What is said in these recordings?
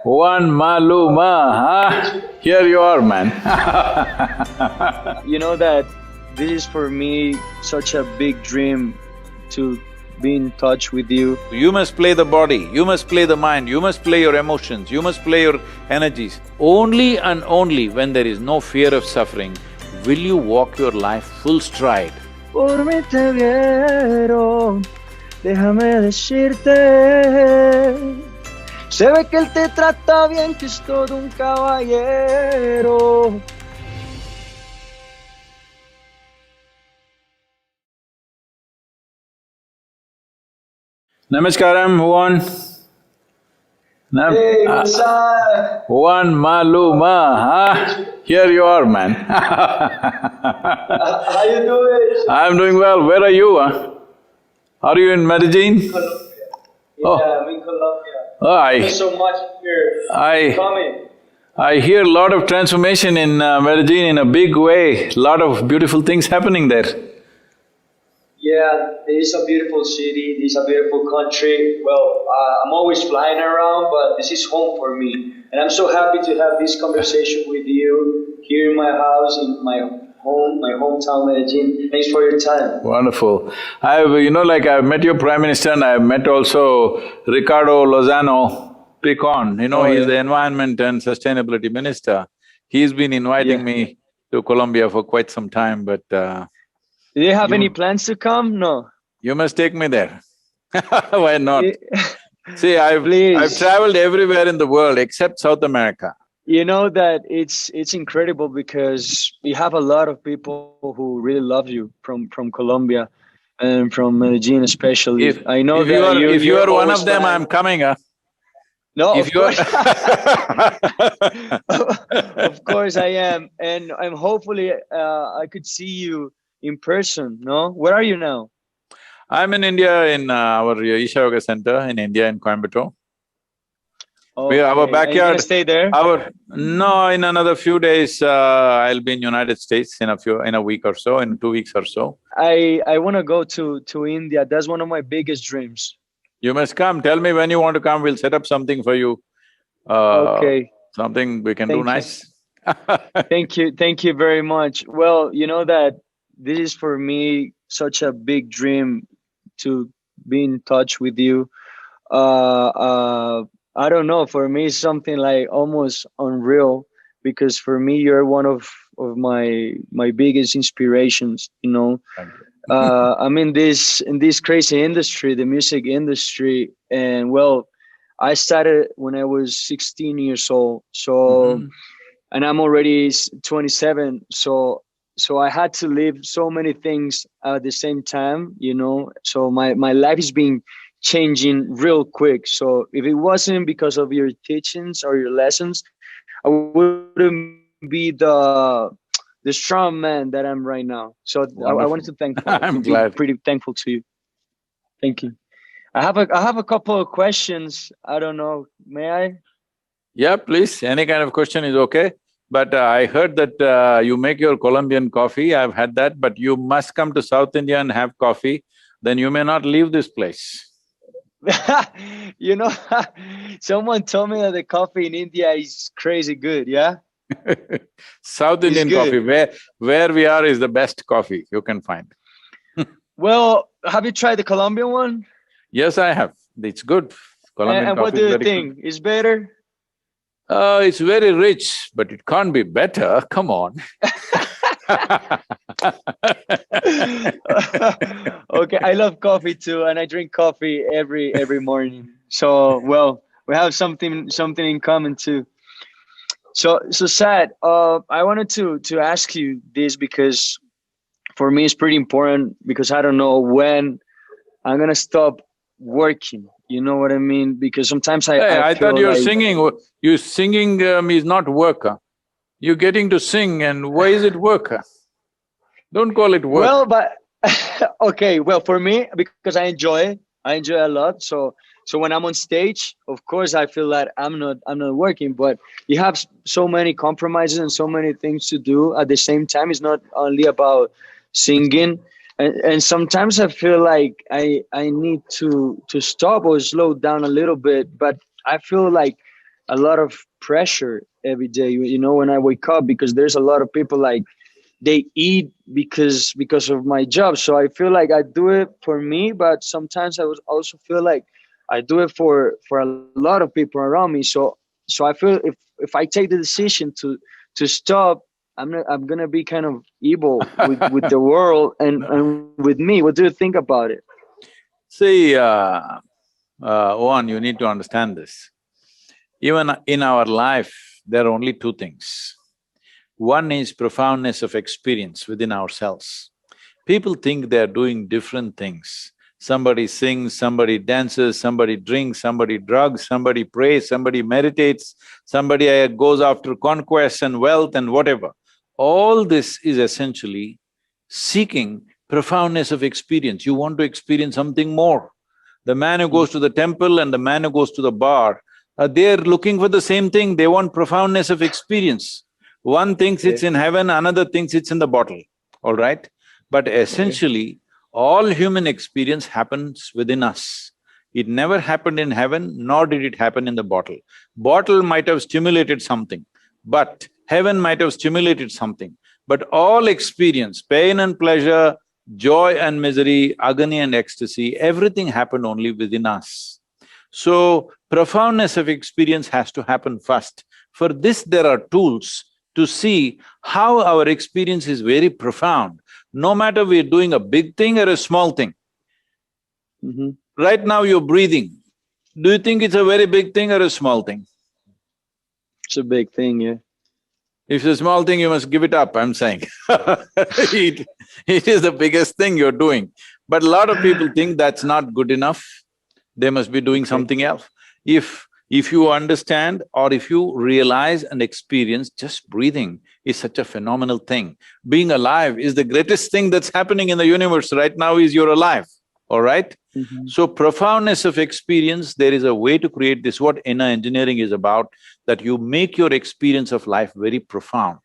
One Maluma, huh? Here you are, man. You know that this is for me such a big dream to be in touch with you. You must play the body, you must play the mind, you must play your emotions, you must play your energies. Only and only when there is no fear of suffering will you walk your life full stride. Por mí te vieron, déjame decirte. Se ve que él te trata bien, que es todo un caballero. Namaskaram, one. Hey, what's up? One Maluma, huh? Here you are, man. How you doing? I'm doing well. Where are you, huh? Are you in Medellin? Colombia. Yeah, Oh. I'm in Colombia. Oh, Thank you so much for coming. I hear a lot of transformation in Medellin in a big way, a lot of beautiful things happening there. Yeah, it is a beautiful city, it is a beautiful country. Well, I'm always flying around, but this is home for me. And I'm so happy to have this conversation with you here in my house, in my home, my hometown, Medellin. Thanks for your time. Wonderful. I've met your Prime Minister and I've met also Ricardo Lozano Picon, he's the Environment and Sustainability Minister. He's been inviting me to Colombia for quite some time, but Do you have any plans to come? No. you must take me there. Why not? See, Please. I've traveled everywhere in the world except South America. You know that it's incredible because we have a lot of people who really love you from Colombia and from Medellin especially. I know if that if you are one always of them, flying. I'm coming, huh? No, If of you are course. Of course I am, and I'm hopefully I could see you in person. No, where are you now? I'm in India in our Isha Yoga Center in India in Coimbatore. Okay. Our Are you backyard… gonna stay there? No, in another few days, I'll be in United States in a week or so, in 2 weeks or so. I want to go to India. That's one of my biggest dreams. You must come, tell me when you want to come, we'll set up something for you. Okay. Something we can do nice. Thank you very much. Well, you know that this is for me such a big dream to be in touch with you. I don't know, for me it's something like almost unreal because for me you're one of my biggest inspirations, you know. Thank you. I'm in this crazy industry, the music industry, and well, I started when I was 16 years old. So and I'm already 27, so I had to live so many things at the same time, you know. So my life is being changing real quick. So if it wasn't because of your teachings or your lessons, I wouldn't be the strong man that I'm right now. So I wanted to thank I'm be glad. pretty thankful to you. Thank you. I have a couple of questions. I don't know, may I? Yeah, please, any kind of question is okay. But I heard that you make your Colombian coffee, I've had that, but you must come to South India and have coffee, then you may not leave this place. You know, someone told me that the coffee in India is crazy good, yeah? South Indian good. coffee, where we are is the best coffee you can find. Well, have you tried the Colombian one? Yes, I have. It's good. Colombian And coffee what do is you very think? Is better? It's very rich, but it can't be better, come on. Okay, I love coffee too, and I drink coffee every morning. So, well, we have something in common too. So Sad. I wanted to ask you this because for me it's pretty important because I don't know when I'm gonna stop working. You know what I mean? Because sometimes Hey, I feel thought you're like, singing. You singing is not work. Huh? You're getting to sing, and why is it work? Huh? Don't call it work. well, but okay, well, for me, because I enjoy it, I enjoy it a lot. So when I'm on stage, of course, I feel that I'm not working. But you have so many compromises and so many things to do at the same time. It's not only about singing, and sometimes I feel like I need to stop or slow down a little bit. But I feel like a lot of pressure every day. You know, when I wake up, because there's a lot of people like they eat because of my job. So I feel like I do it for me, but sometimes I was also feel like I do it for a lot of people around me. So I feel if I take the decision to stop, I'm gonna be kind of evil with the world and with me. What do you think about it? See, one, you need to understand this. Even in our life, there are only two things. One is profoundness of experience within ourselves. People think they're doing different things. Somebody sings, somebody dances, somebody drinks, somebody drugs, somebody prays, somebody meditates, somebody goes after conquest and wealth and whatever. All this is essentially seeking profoundness of experience. You want to experience something more. The man who goes to the temple and the man who goes to the bar, they're looking for the same thing, they want profoundness of experience. One thinks Okay. it's in heaven, another thinks it's in the bottle, all right? But Okay. essentially, all human experience happens within us. It never happened in heaven, nor did it happen in the bottle. Bottle might have stimulated something, but heaven might have stimulated something. But all experience, pain and pleasure, joy and misery, agony and ecstasy, everything happened only within us. So, profoundness of experience has to happen first. For this, there are tools to see how our experience is very profound, no matter we're doing a big thing or a small thing. Mm-hmm. Right now you're breathing. Do you think it's a very big thing or a small thing? It's a big thing, yeah. If it's a small thing, you must give it up, I'm saying it is the biggest thing you're doing. But a lot of people think that's not good enough, they must be doing Okay. something else. If you understand or if you realize and experience, just breathing is such a phenomenal thing. Being alive is the greatest thing that's happening in the universe right now is you're alive, all right? Mm-hmm. So profoundness of experience, there is a way to create this, what inner engineering is about, that you make your experience of life very profound.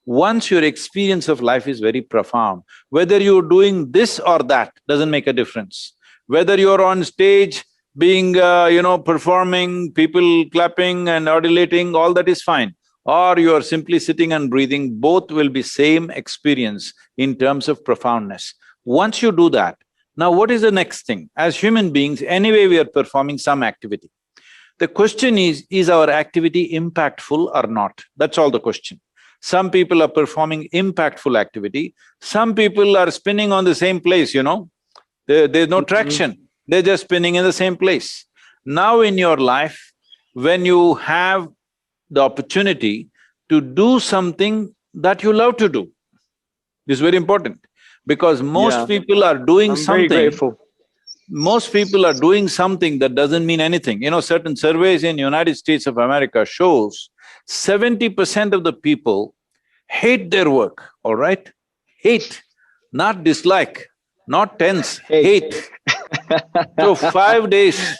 Once your experience of life is very profound, whether you're doing this or that doesn't make a difference. Whether you're on stage being, performing, people clapping and adulating, all that is fine. Or you're simply sitting and breathing, both will be same experience in terms of profoundness. Once you do that, now what is the next thing? As human beings, anyway we are performing some activity. The question is our activity impactful or not? That's all the question. Some people are performing impactful activity, some people are spinning on the same place, there's no Mm-hmm. traction, they're just spinning in the same place. Now in your life, when you have the opportunity to do something that you love to do, this is very important, because Yeah, I'm very grateful. most people are doing something that doesn't mean anything. Certain surveys in United States of America shows 70% of the people hate their work, all right? Hate, not dislike, not tense, Hey. hate. So 5 days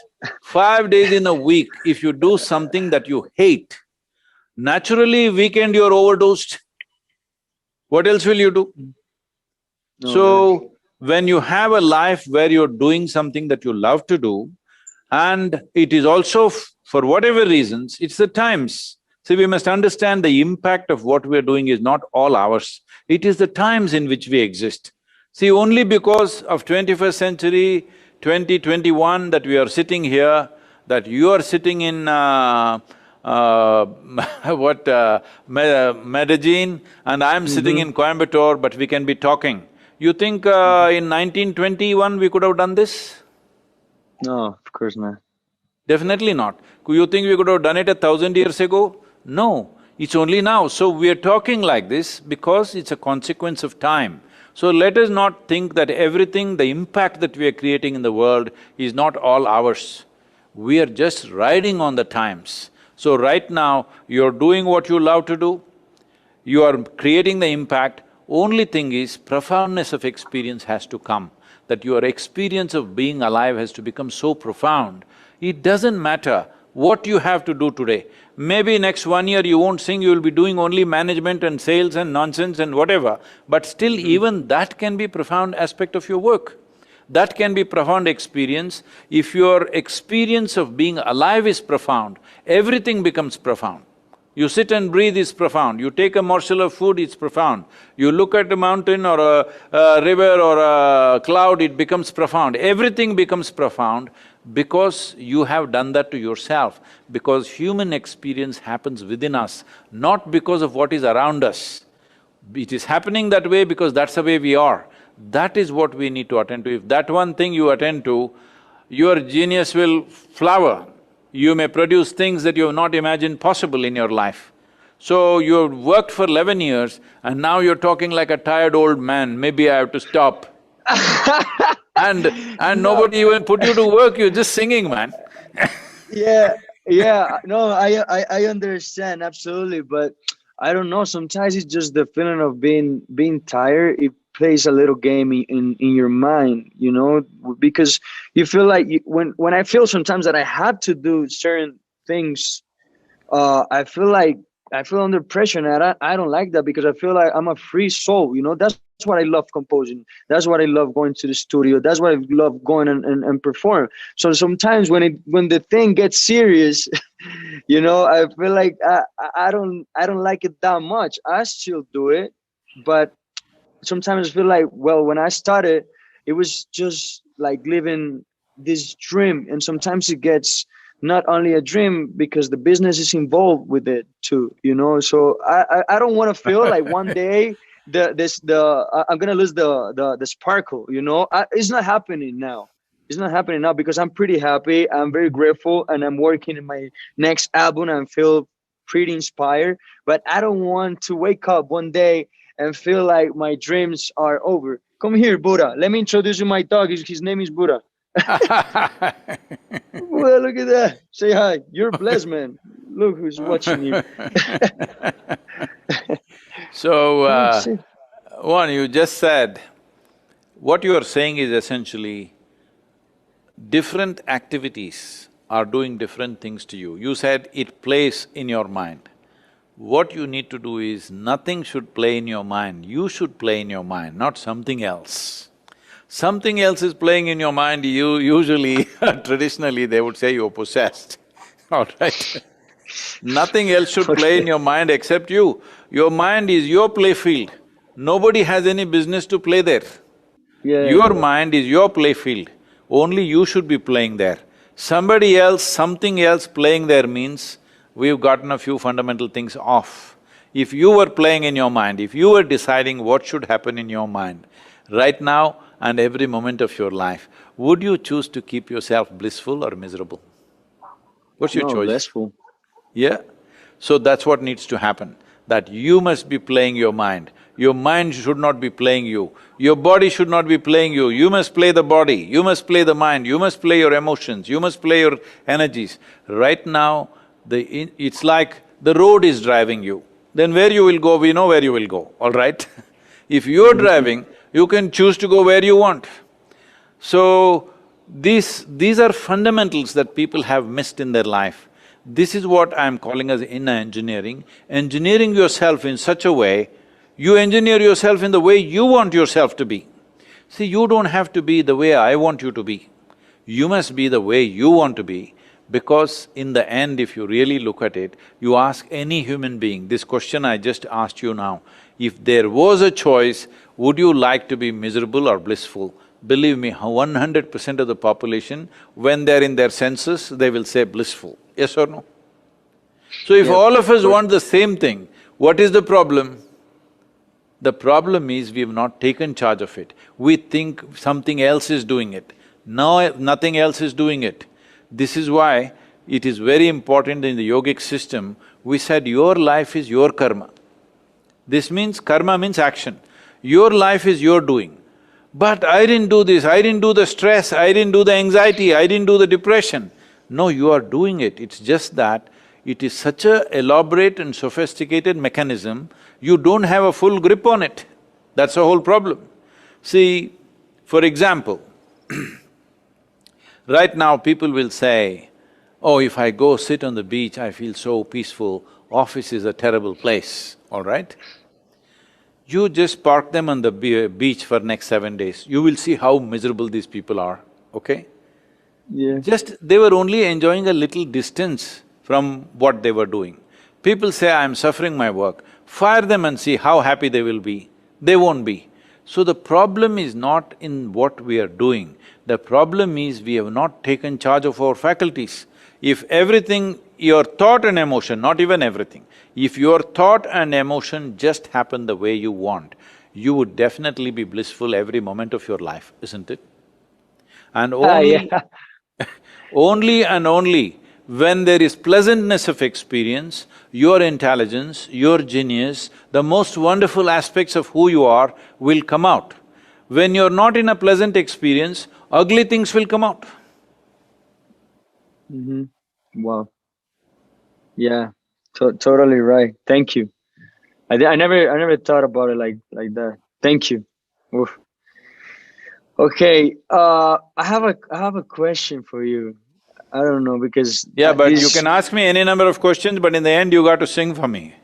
in a week, if you do something that you hate, naturally weekend you're overdosed. What else will you do? No, man. So, when you have a life where you're doing something that you love to do, and it is also for whatever reasons, it's the times. See, we must understand the impact of what we're doing is not all ours, it is the times in which we exist. See, only because of 21st century, 2021 that we are sitting here, that you are sitting in Medellin and I'm sitting Mm-hmm. in Coimbatore, but we can be talking. You think in 1921 we could have done this? No, of course not. Definitely not. You think we could have done it 1,000 years ago? No, it's only now. So we are talking like this because it's a consequence of time. So let us not think that everything, the impact that we are creating in the world is not all ours. We are just riding on the times. So right now, you're doing what you love to do, you are creating the impact. Only thing is, profoundness of experience has to come, that your experience of being alive has to become so profound. It doesn't matter what you have to do today. Maybe next 1 year you won't sing, you will be doing only management and sales and nonsense and whatever, but still Mm-hmm. even that can be profound aspect of your work. That can be profound experience. If your experience of being alive is profound, everything becomes profound. You sit and breathe is profound, you take a morsel of food, it's profound. You look at a mountain or a river or a cloud, it becomes profound. Everything becomes profound because you have done that to yourself, because human experience happens within us, not because of what is around us. It is happening that way because that's the way we are. That is what we need to attend to. If that one thing you attend to, your genius will flower. You may produce things that you have not imagined possible in your life. So you've worked for 11 years and now you're talking like a tired old man, maybe I have to stop. And No. nobody even put you to work, you're just singing, man. Yeah. No, I understand absolutely, but I don't know. Sometimes it's just the feeling of being tired. It plays a little game in your mind, you know, because you feel like when I feel sometimes that I have to do certain things, I feel under pressure, and I don't like that because I feel like I'm a free soul. You know, that's what I love composing. That's what I love going to the studio. That's what I love going and perform. So sometimes when the thing gets serious, you know, I feel like I don't like it that much. I still do it, but sometimes I feel like, well, when I started, it was just like living this dream, and sometimes it gets not only a dream because the business is involved with it too, you know. So I don't want to feel like one day I'm gonna lose the sparkle, you know. It's not happening now. It's not happening now because I'm pretty happy. I'm very grateful, and I'm working in my next album and feel pretty inspired. But I don't want to wake up one day and feel like my dreams are over. Come here, Buddha. Let me introduce you my dog. His name is Buddha. Well, look at that. Say hi. You're blessed, man. Look who's watching you. So, one, you just said, what you are saying is essentially different activities are doing different things to you. You said it plays in your mind. What you need to do is, nothing should play in your mind, you should play in your mind, not something else. Something else is playing in your mind, you usually traditionally they would say you're possessed, all right? Nothing else should play in your mind except you. Your mind is your play field. Nobody has any business to play there. Your mind is your play field. Only you should be playing there. Somebody else, something else playing there means we've gotten a few fundamental things off. If you were playing in your mind, if you were deciding what should happen in your mind, right now and every moment of your life, would you choose to keep yourself blissful or miserable? What's your choice? Blissful. Yeah? So that's what needs to happen, that you must be playing your mind. Your mind should not be playing you. Your body should not be playing you. You must play the body, you must play the mind, you must play your emotions, you must play your energies. Right now, it's like the road is driving you. Then where you will go, we know where you will go, all right? If you're driving, you can choose to go where you want. So, these are fundamentals that people have missed in their life. This is what I'm calling as inner engineering. Engineering yourself in such a way, you engineer yourself in the way you want yourself to be. See, you don't have to be the way I want you to be. You must be the way you want to be, because in the end, if you really look at it, you ask any human being, this question I just asked you now, if there was a choice, would you like to be miserable or blissful? Believe me, 100% of the population, when they're in their senses, they will say blissful. Yes or no? So if all of us want the same thing, what is the problem? The problem is we've not taken charge of it. We think something else is doing it. No, nothing else is doing it. This is why it is very important in the yogic system, we said your life is your karma. This means, karma means action. Your life is your doing. But I didn't do this, I didn't do the stress, I didn't do the anxiety, I didn't do the depression. No, you are doing it, it's just that it is such a elaborate and sophisticated mechanism, you don't have a full grip on it. That's the whole problem. See, for example, right now people will say, oh, if I go sit on the beach, I feel so peaceful, office is a terrible place, all right? You just park them on the beach for next 7 days, you will see how miserable these people are, okay? Yeah. They were only enjoying a little distance from what they were doing. People say, I'm suffering my work, fire them and see how happy they will be. They won't be. So the problem is not in what we are doing, the problem is we have not taken charge of our faculties. If everything, your thought and emotion, not even everything, if your thought and emotion just happen the way you want, you would definitely be blissful every moment of your life, isn't it? And only Yeah. only and only when there is pleasantness of experience, your intelligence, your genius, the most wonderful aspects of who you are will come out. When you're not in a pleasant experience, ugly things will come out. Wow. Yeah. Totally right. Thank you. I never thought about it like that. Thank you. Oof. Okay. I have a question for you. I don't know because Yeah, but you this can ask me any number of questions, but in the end you got to sing for me.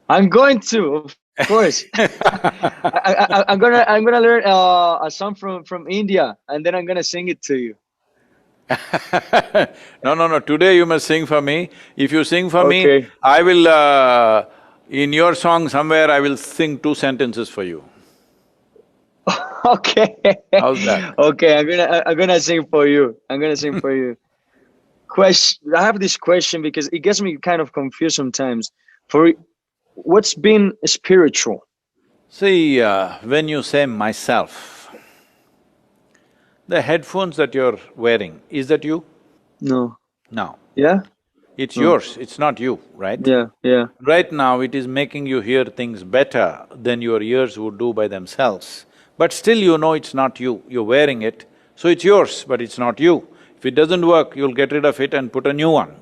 I'm going to, of course. I'm gonna learn a song from India, and then I'm gonna sing it to you. No, today you must sing for me. If you sing for me, Okay. I will… in your song somewhere I will sing 2 sentences for you. Okay. How's that? Okay. I'm gonna sing for you. I'm gonna sing for you. Question. I have this question because it gets me kind of confused sometimes. For what's been spiritual? See, when you say myself, the headphones that you're wearing, is that you? No. No. Yeah. It's No. yours, it's not you, right? Yeah. Yeah. Right now, it is making you hear things better than your ears would do by themselves. But still you know it's not you, you're wearing it, so it's yours, but it's not you. If it doesn't work, you'll get rid of it and put a new one.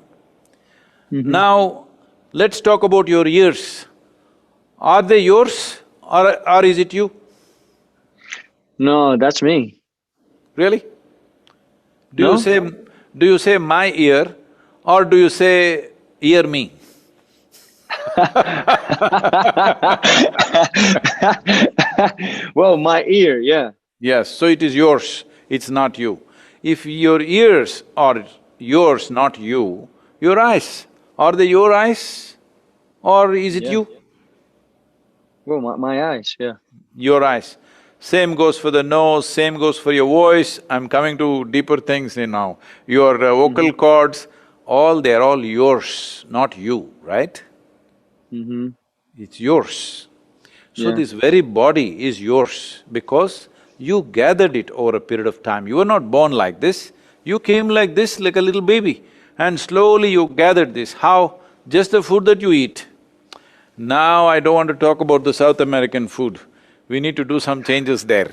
Mm-hmm. Now, let's talk about your ears. Are they yours or is it you? No, that's me. Really? Do you No. say… do you say my ear or do you say ear me? Well, my ear, yeah. Yes, so it is yours, it's not you. If your ears are yours, not you, your eyes, are they your eyes or is it Yeah. you? Well, my eyes, yeah. Your eyes. Same goes for the nose, same goes for your voice. I'm coming to deeper things now. Your vocal Mm-hmm. cords, they're all yours, not you, right? Mm-hmm. It's yours. So Yeah. this very body is yours because you gathered it over a period of time. You were not born like this, you came like this, like a little baby, and slowly you gathered this. How? Just the food that you eat. Now I don't want to talk about the South American food. We need to do some changes there.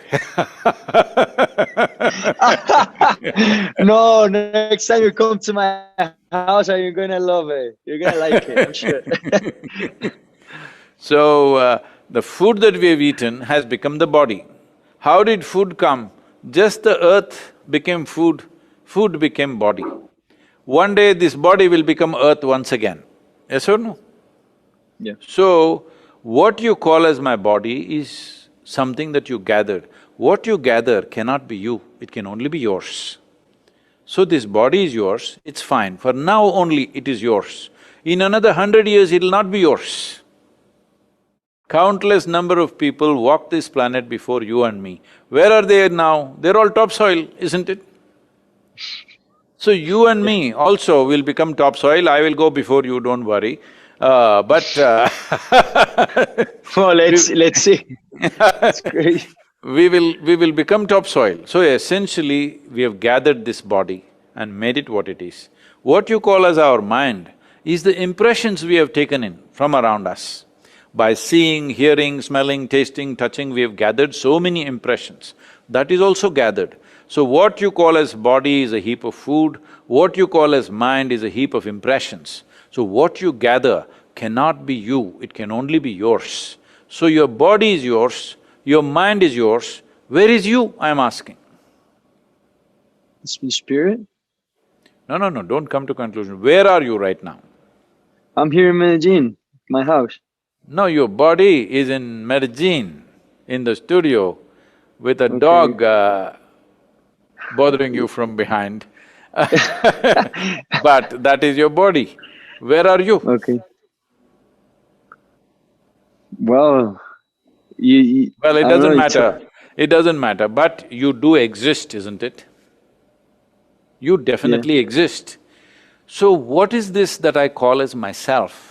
No, next time you come to my house, are you gonna love it? You're gonna like it, I'm sure. So, the food that we have eaten has become the body. How did food come? Just the earth became food, food became body. One day this body will become earth once again, yes or no? Yeah. So, what you call as my body is something that you gathered. What you gather cannot be you, it can only be yours. So this body is yours, it's fine, for now only it is yours. In another 100 years, it'll not be yours. Countless number of people walk this planet before you and me. Where are they now? They're all topsoil, isn't it? So you and Yeah. me also will become topsoil, I will go before you, don't worry. But Well, we let's see. It's great. we will become topsoil. So essentially, we have gathered this body and made it what it is. What you call as our mind is the impressions we have taken in from around us. By seeing, hearing, smelling, tasting, touching, we have gathered so many impressions. That is also gathered. So what you call as body is a heap of food, what you call as mind is a heap of impressions. So what you gather cannot be you, it can only be yours. So your body is yours, your mind is yours, where is you, I'm asking? It's the spirit. No, don't come to conclusion. Where are you right now? I'm here in Medellin, my house. No, your body is in Medellin, in the studio, with a Okay. dog bothering you from behind. But that is your body. Where are you? Okay. Well, you Well, it I don't know. doesn't matter. It doesn't matter, but you do exist, isn't it? You Yeah. definitely exist. So what is this that I call as myself?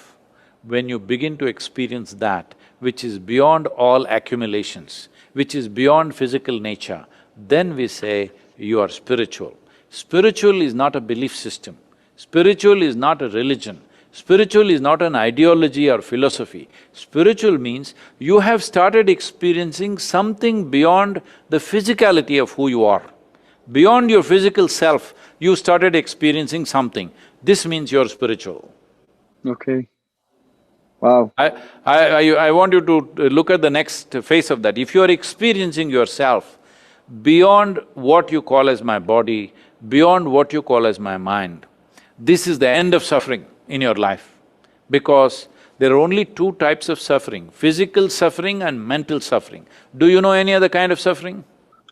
When you begin to experience that, which is beyond all accumulations, which is beyond physical nature, then we say you are spiritual. Spiritual is not a belief system. Spiritual is not a religion. Spiritual is not an ideology or philosophy. Spiritual means you have started experiencing something beyond the physicality of who you are. Beyond your physical self, you started experiencing something. This means you're spiritual. Okay. Wow. I want you to look at the next phase of that. If you are experiencing yourself beyond what you call as my body, beyond what you call as my mind, this is the end of suffering in your life. Because there are only two types of suffering, physical suffering and mental suffering. Do you know any other kind of suffering?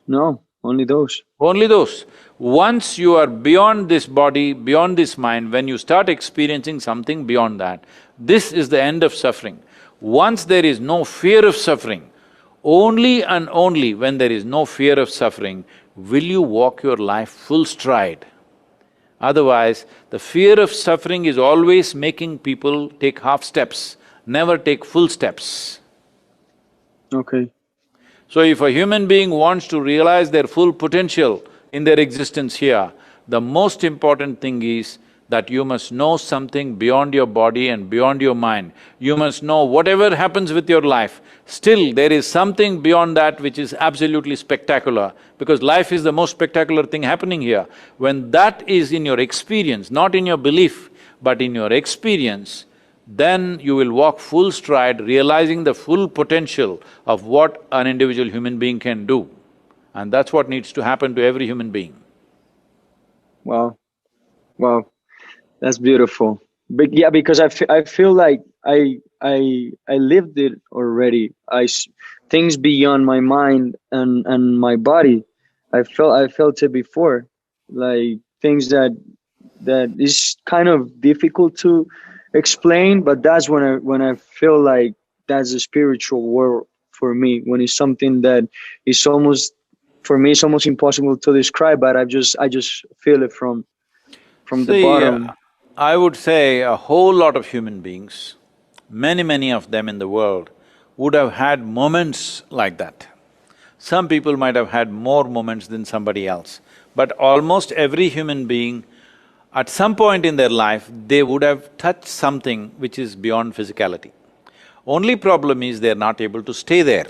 No, only those. Only those. Once you are beyond this body, beyond this mind, when you start experiencing something beyond that, this is the end of suffering. Once there is no fear of suffering, only and only when there is no fear of suffering will you walk your life full stride. Otherwise, the fear of suffering is always making people take half steps, never take full steps. Okay. So if a human being wants to realize their full potential in their existence here, the most important thing is that you must know something beyond your body and beyond your mind. You must know whatever happens with your life, still there is something beyond that which is absolutely spectacular, because life is the most spectacular thing happening here. When that is in your experience, not in your belief, but in your experience, then you will walk full stride, realizing the full potential of what an individual human being can do. And that's what needs to happen to every human being. Wow. Wow. That's beautiful. But yeah, because I feel like I lived it already. Things beyond my mind and my body. I felt it before, like things that is kind of difficult to explain. But that's when I feel like that's a spiritual world for me. When it's something that is almost for me, it's almost impossible to describe. But I just feel it from the See, bottom. I would say a whole lot of human beings, many of them in the world, would have had moments like that. Some people might have had more moments than somebody else, but almost every human being, at some point in their life, they would have touched something which is beyond physicality. Only problem is they're not able to stay there,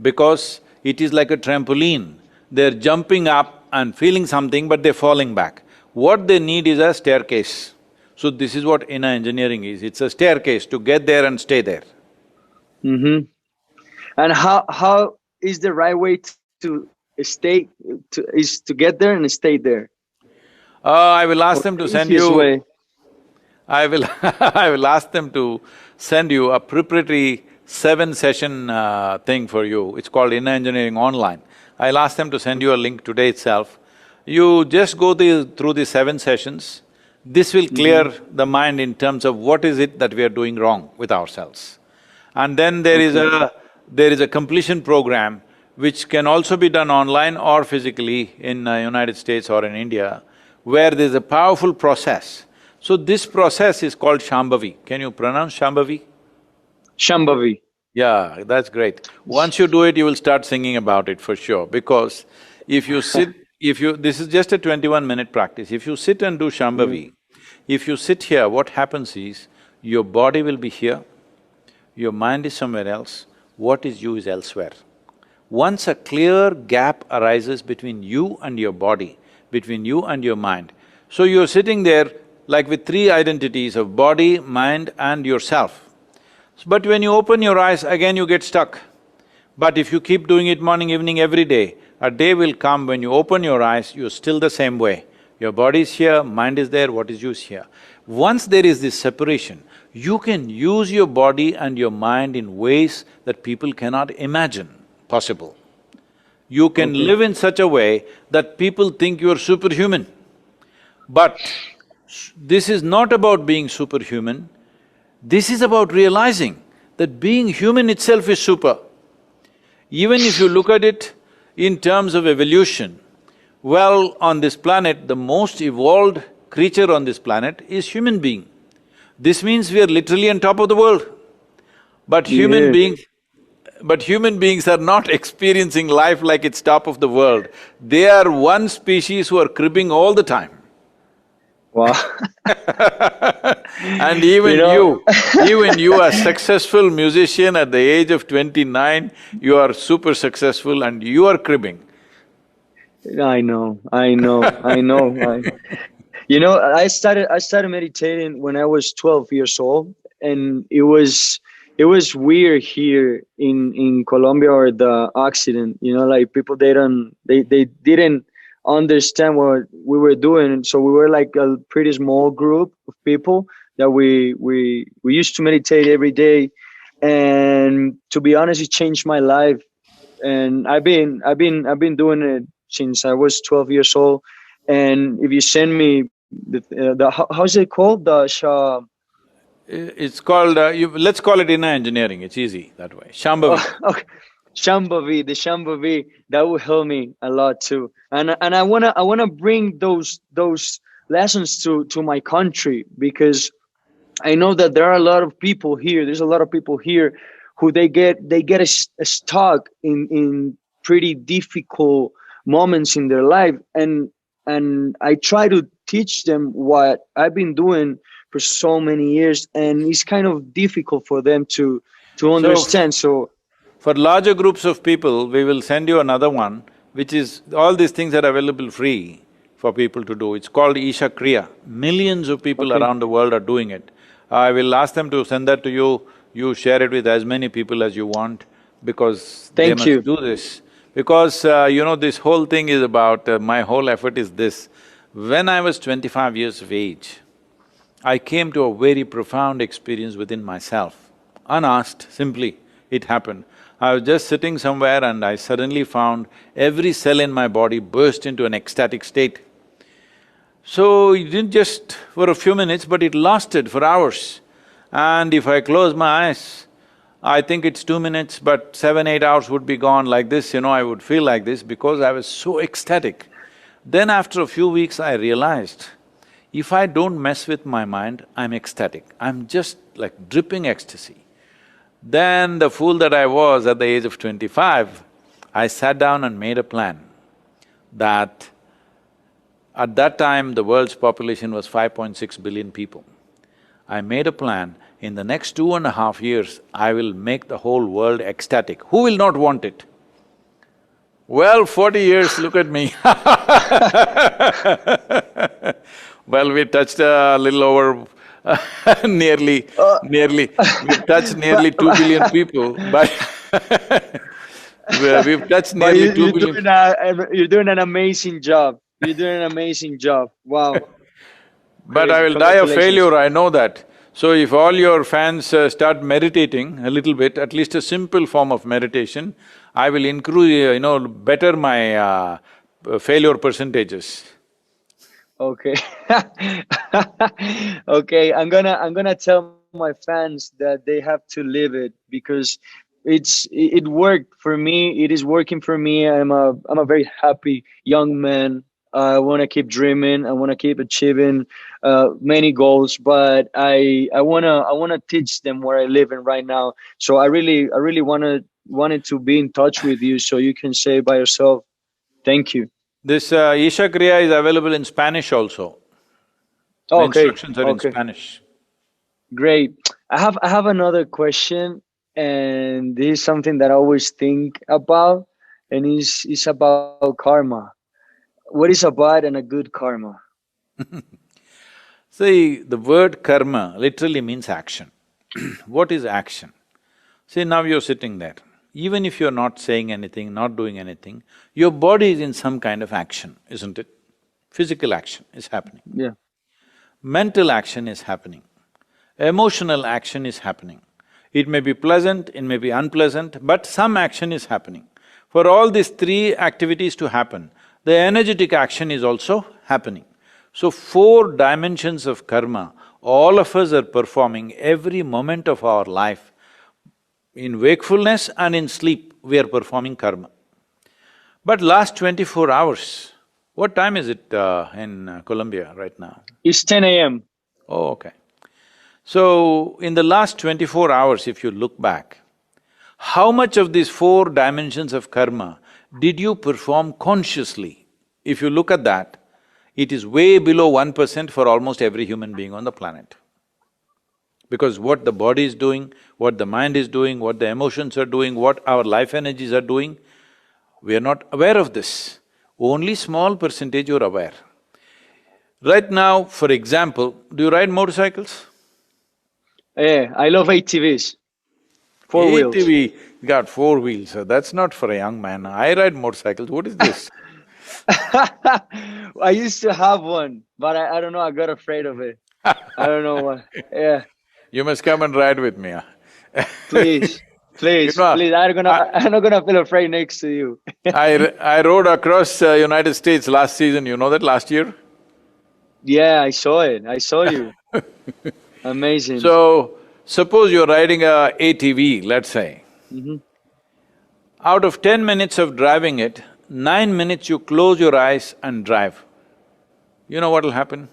because it is like a trampoline. They're jumping up and feeling something, but they're falling back. What they need is a staircase. So this is what inner engineering is, it's a staircase to get there and stay there. Mm-hmm. And how is the right way to stay to get there and stay there? I will ask Or them the to send easiest you… way? I will I will ask them to send you a preparatory seven-session thing for you. It's called Inner Engineering Online. I'll ask them to send you a link today itself. You just go through the 7 sessions. This will Mm-hmm. clear the mind in terms of what is it that we are doing wrong with ourselves. And then Okay. there is a completion program which can also be done online or physically in United States or in India, where there's a powerful process. So this process is called Shambhavi. Can you pronounce Shambhavi? Shambhavi. Yeah, that's great. Once you do it, you will start singing about it for sure, because this is just a 21-minute practice. If you sit and do Yeah. Shambhavi, if you sit here, what happens is, your body will be here, your mind is somewhere else, what is you is elsewhere. Once a clear gap arises between you and your body, between you and your mind, so you're sitting there like with three identities of body, mind and yourself. But when you open your eyes, again you get stuck. But if you keep doing it morning, evening, every day, a day will come when you open your eyes, you're still the same way. Your body is here, mind is there, what is you is here. Once there is this separation, you can use your body and your mind in ways that people cannot imagine possible. You can live in such a way that people think you're superhuman. But this is not about being superhuman, this is about realizing that being human itself is super. Even if you look at it in terms of evolution, well, on this planet, the most evolved creature on this planet is human being. This means we are literally on top of the world. But human beings are not experiencing life like it's top of the world. They are one species who are cribbing all the time. Wow. And even you are successful musician at the age of 29, you are super successful and you are cribbing. I know. You know, I started meditating when I was 12 years old, and it was weird here in Colombia or the Occident. You know, like people they didn't understand what we were doing, and so we were like a pretty small group of people that we used to meditate every day, and to be honest, it changed my life. And I've been doing it since I was 12 years old. And if you send me how's it called, It's called… let's call it inner engineering, it's easy that way, Shambhavi. okay, the Shambhavi, that will help me a lot too. And I wanna bring those lessons to my country, because I know that there are a lot of people here. There's a lot of people here who they get stuck in pretty difficult moments in their life, and I try to teach them what I've been doing for so many years, and it's kind of difficult for them to understand. So for larger groups of people, we will send you another one, which is… all these things are available free for people to do. It's called Isha Kriya. Millions of people around the world are doing it. I will ask them to send that to you. You share it with as many people as you want, because they must do this. Because this whole thing is about… my whole effort is this. When I was 25 years of age, I came to a very profound experience within myself, unasked, simply, it happened. I was just sitting somewhere and I suddenly found every cell in my body burst into an ecstatic state. So it didn't just for a few minutes, but it lasted for hours. And if I close my eyes, I think it's 2 minutes, but 7, 8 hours would be gone like this, I would feel like this because I was so ecstatic. Then after a few weeks, I realized, if I don't mess with my mind, I'm ecstatic. I'm just like dripping ecstasy. Then the fool that I was at the age of 25, I sat down and made a plan that at that time the world's population was 5.6 billion people. I made a plan, in the next 2.5 years, I will make the whole world ecstatic. Who will not want it? Well, 40 years, look at me. Well, we touched a little over we've touched nearly 2 billion people, but we've touched nearly 2 billion… You're doing an amazing job. You're doing an amazing job. Wow. But I will die of failure, I know that. So if all your fans start meditating a little bit, at least a simple form of meditation, I will increase, better my failure percentages. Okay. Okay, I'm gonna tell my fans that they have to live it, because it worked for me. It is working for me. I'm a very happy young man. I want to keep dreaming. I want to keep achieving many goals, but I wanna teach them where I live in right now. So I really wanted to be in touch with you, so you can say by yourself, thank you. This Isha Kriya is available in Spanish also. The instructions are in Spanish. Great. I have another question, and this is something that I always think about, and it's about karma. What is a bad and a good karma? See, the word karma literally means action. What is action? See, now you're sitting there. Even if you're not saying anything, not doing anything, your body is in some kind of action, isn't it? Physical action is happening. Yeah. Mental action is happening. emotional action is happening. It may be pleasant, it may be unpleasant, but some action is happening. For all these three activities to happen, the energetic action is also happening. So, four dimensions of karma, all of us are performing every moment of our life. In wakefulness and in sleep, we are performing karma. But last 24 hours, what time is it in Colombia right now? It's 10 a.m. Oh, okay. So, in the last 24 hours, if you look back, how much of these four dimensions of karma did you perform consciously? If you look at that, it is way below 1% for almost every human being on the planet. Because what the body is doing, what the mind is doing, what the emotions are doing, what our life energies are doing, we are not aware of this. Only small percentage you're aware. Right now, for example, do you ride motorcycles? Yeah, I love ATVs. 4 wheels. ATV got 4 wheels, so that's not for a young man. I ride motorcycles, what is this? I used to have one, but I don't know, I got afraid of it. I don't know why. Yeah, You must come and ride with me. please, You know, please. I, I'm not gonna feel afraid next to you. I rode across United States last season, you know that, last year? Yeah, I saw it. I saw you. Amazing. So, suppose you're riding a ATV, let's say. Mhm. Out of 10 minutes of driving it, 9 minutes you close your eyes and drive. You know what'll happen?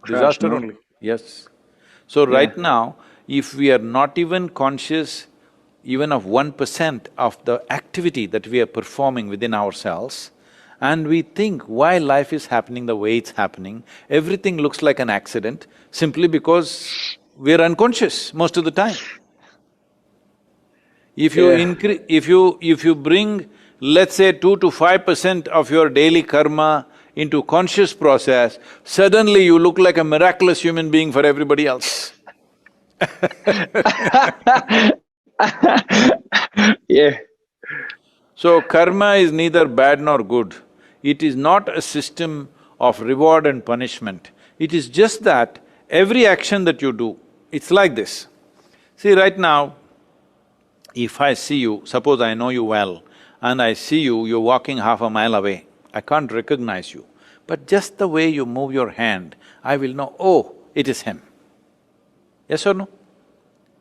Crash, Disaster no? only. Yes. So Yeah. right now, if we are not even conscious even of 1% of the activity that we are performing within ourselves, and we think why life is happening the way it's happening, everything looks like an accident simply because we're unconscious most of the time. If you Yeah. if you bring, let's say 2 to 5% of your daily karma into conscious process, suddenly you look like a miraculous human being for everybody else. Yeah. So karma is neither bad nor good. It is not a system of reward and punishment. It is just that every action that you do, it's like this. See, right now, if I see you, suppose I know you well, and I see you, you're walking half a mile away, I can't recognize you. But just the way you move your hand, I will know, oh, it is him. Yes or no?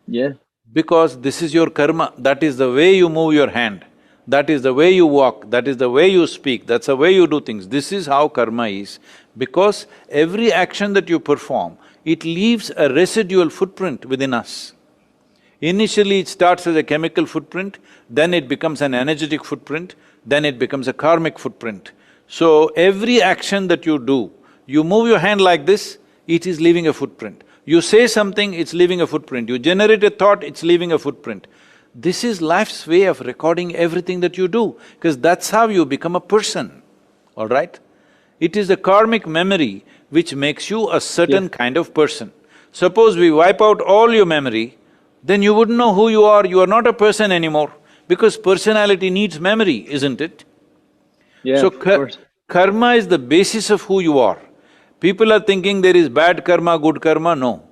Yeah. Because this is your karma, that is the way you move your hand, that is the way you walk, that is the way you speak, that's the way you do things. This is how karma is. Because every action that you perform, it leaves a residual footprint within us. Initially it starts as a chemical footprint, then it becomes an energetic footprint, then it becomes a karmic footprint. So every action that you do, you move your hand like this, it is leaving a footprint. You say something, it's leaving a footprint. You generate a thought, it's leaving a footprint. This is life's way of recording everything that you do, because that's how you become a person, all right? It is the karmic memory which makes you a certain kind of person. Suppose we wipe out all your memory, then you wouldn't know who you are not a person anymore, because personality needs memory, isn't it? Yeah, So of course. karma is the basis of who you are. People are thinking there is bad karma, good karma, no.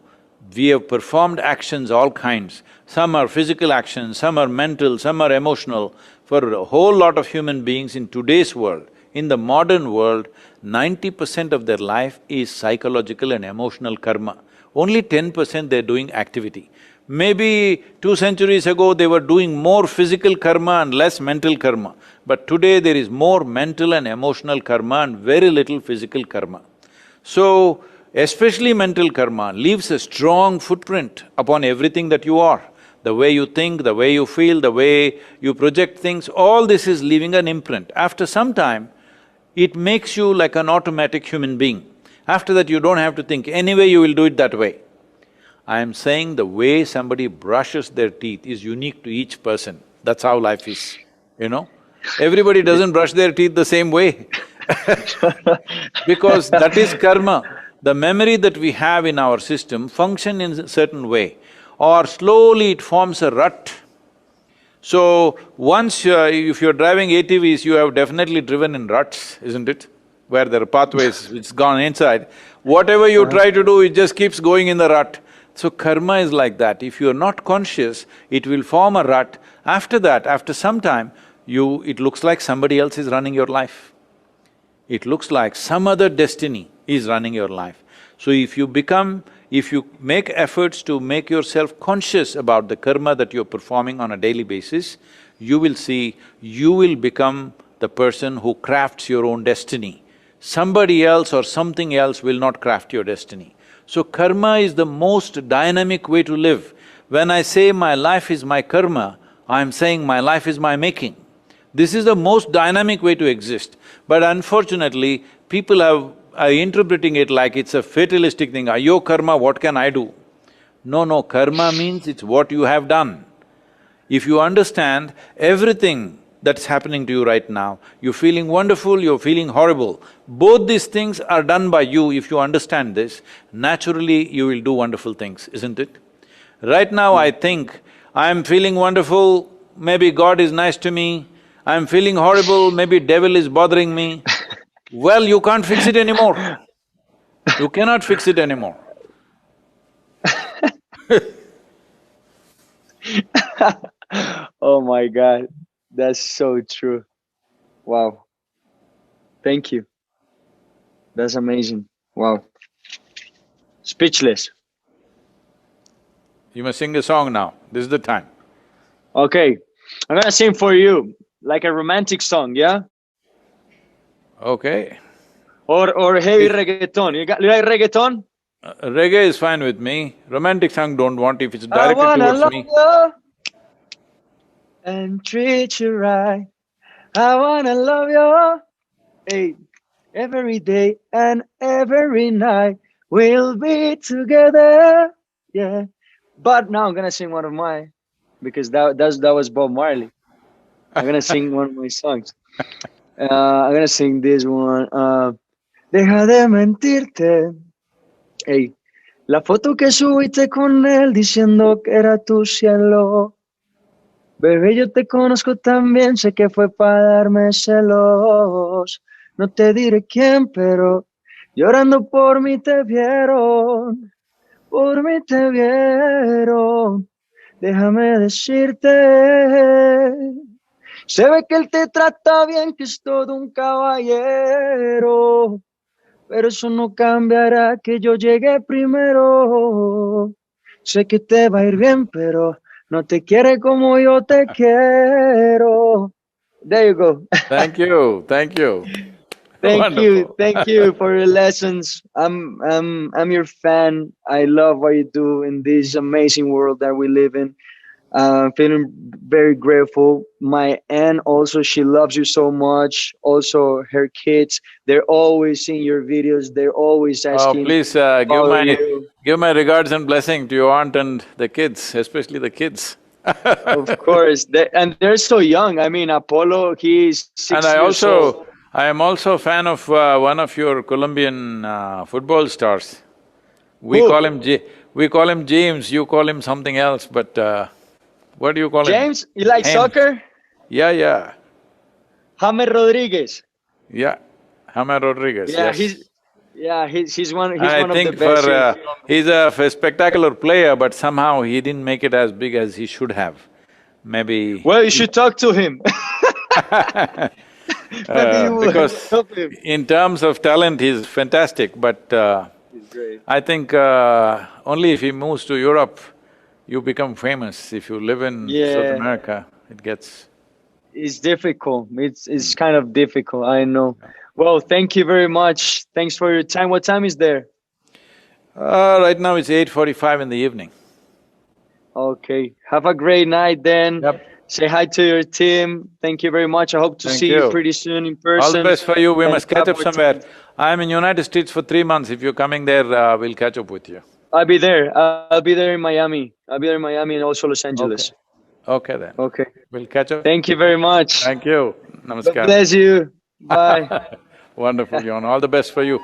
We have performed actions all kinds. Some are physical actions, some are mental, some are emotional. For a whole lot of human beings in today's world, in the modern world, 90% of their life is psychological and emotional karma. Only 10% they're doing activity. Maybe 2 centuries ago, they were doing more physical karma and less mental karma. But today, there is more mental and emotional karma and very little physical karma. So, especially mental karma leaves a strong footprint upon everything that you are. The way you think, the way you feel, the way you project things, all this is leaving an imprint. After some time, it makes you like an automatic human being. After that, you don't have to think, anyway you will do it that way. I am saying the way somebody brushes their teeth is unique to each person. That's how life is, you know? Everybody doesn't brush their teeth the same way because that is karma. The memory that we have in our system function in a certain way, or slowly it forms a rut. So, once if you're driving ATVs, you have definitely driven in ruts, isn't it? Where there are pathways which gone inside. Whatever you try to do, it just keeps going in the rut. So karma is like that. If you are not conscious, it will form a rut. After that, after some time, it looks like somebody else is running your life. It looks like some other destiny is running your life. So if you make efforts to make yourself conscious about the karma that you're performing on a daily basis, you will see, you will become the person who crafts your own destiny. Somebody else or something else will not craft your destiny. So karma is the most dynamic way to live. When I say my life is my karma, I'm saying my life is my making. This is the most dynamic way to exist. But unfortunately, people are interpreting it like it's a fatalistic thing, your karma, what can I do? No, karma means it's what you have done. If you understand everything that's happening to you right now, you're feeling wonderful, you're feeling horrible, both these things are done by you. If you understand this, naturally you will do wonderful things, isn't it? Right now I think, I'm feeling wonderful, maybe God is nice to me, I'm feeling horrible, maybe devil is bothering me. Well, you can't fix it anymore. You cannot fix it anymore. Oh my God, that's so true. Wow. Thank you. That's amazing. Wow. Speechless. You must sing a song now, this is the time. Okay, I'm gonna sing for you, like a romantic song, yeah? Okay. Or heavy reggaeton. You like reggaeton? Reggae is fine with me, romantic song don't want if it's I directed wanna towards love me. you and treat you right. I wanna love you, hey, every day and every night. We'll be together, yeah. But now I'm gonna sing one of mine, because that was Bob Marley. I'm gonna sing one of my songs. I'm gonna sing this one. Deja de mentirte. Ey, la foto que subiste con él diciendo que era tu cielo. Bebé, yo te conozco también, sé que fue para darme celos. No te diré quién, pero llorando por mí te vieron. Por mí te vieron. Déjame decirte. Se ve que él te trata bien, que es todo un caballero. Pero eso no cambiará que yo llegué primero. Sé que te va a ir bien, pero no te quiere como yo te quiero. There you go. Thank you, thank you. Wonderful. Thank you for your lessons. I'm your fan. I love what you do in this amazing world that we live in. Feeling very grateful. My aunt also, she loves you so much. Also, her kids, they're always seeing your videos. They're always Oh, asking please about you. give my regards and blessing to your aunt and the kids, especially the kids. Of course, and they're so young. I mean, Apollo, he's And 6 years old. I am also a fan of one of your Colombian football stars. We Who? call him we call him James, you call him something else, but what do you call him? James, you like James. soccer? Yeah. James Rodriguez. Yeah, James Rodriguez, Yeah, yes. he's one And I of the think best. he's a spectacular player, but somehow he didn't make it as big as he should have. Maybe… Well, you should talk to him. Maybe you will because help him. in terms of talent, he's fantastic, but He's great. I think only if he moves to Europe, you become famous. If you live in South Yeah, America, it gets… it's difficult. It's kind of difficult. I know. Well, thank you very much. Thanks for your time. What time is there? Right now it's 8:45 in the evening. Okay. Have a great night then. Yep. Say hi to your team. Thank you very much. I hope to Thank see you you. pretty soon in All the person. best for you. We and must catch have up more somewhere. time. I'm in United States for 3 months. If you're coming there, we'll catch up with you. I'll be there. I'll be there in Miami. I'll be there in Miami and also Los Angeles. Okay then. Okay. We'll catch up. Thank you very much. Thank you. God Namaskar. bless you. Bye. Wonderful, Jon. All the best for you.